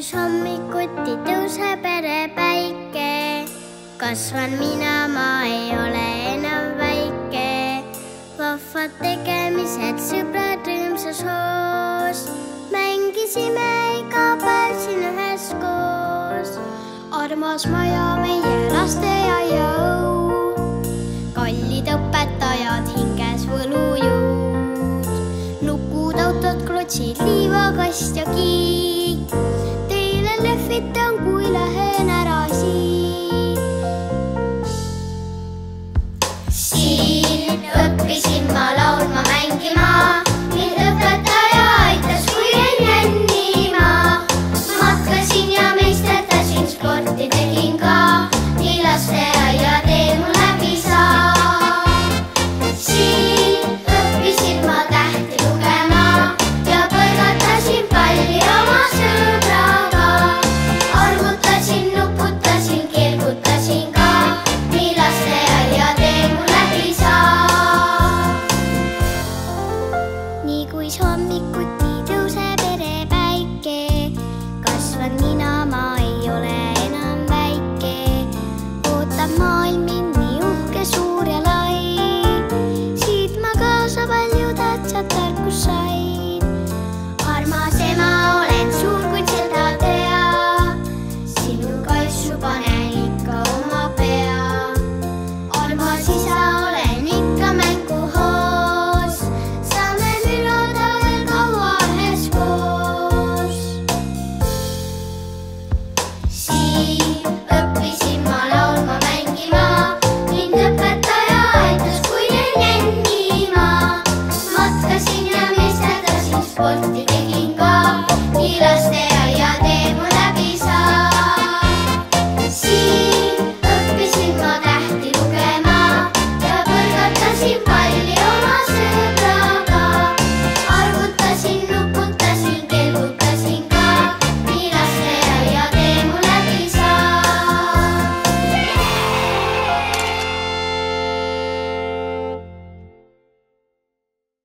kus hommikuti tõuseb ere päike. Kasvan mina, ma ei ole enam väike. Vahvad tegemised, sõbrad rõõmsas hoos. Mängisime iga päev siin üheskoos. Armas maja, meie lasteaiaõu. Kallid õpetajad, hinges võlujõud. Nukud, autod, klotsid, liivakast ja kiik. Teile lehvitan, kui lähen ära siit. Siin õppisin ma laulma, mängima. Mind õpetaja aitas, kui jäin jännima. Matkasin ja meisterdasin, sporti tegin ka. Nii lasteaia tee mul läbi saa. Siin õppisin ma tähti lugema ja põrgatasin palli oma sõbraga. Arvutasin, nuputasin, kirgutasin ka. Nii lasteaia tee mul läbi saa. Nii kui hommikuti tõuseb ere päike. Kasvan mina, ma ei ole enam väike. Ootab maailm mind nii uhke, suur ja lai. Siit ma kaasa palju tähtsat tarkus sain. Armas ema, olen suur, kuid seda tea. Sinu kaisu panen ikka oma pea. Armas isa, olen ikka mänguhoos. Saame mülada veel kaua üheskoos. Siin õppisin ma laulma, mängima. Mind õpetaja aitas, kui jäin jännima. Matkasin ja meisterdasin, sporti tegin ka. Nii laste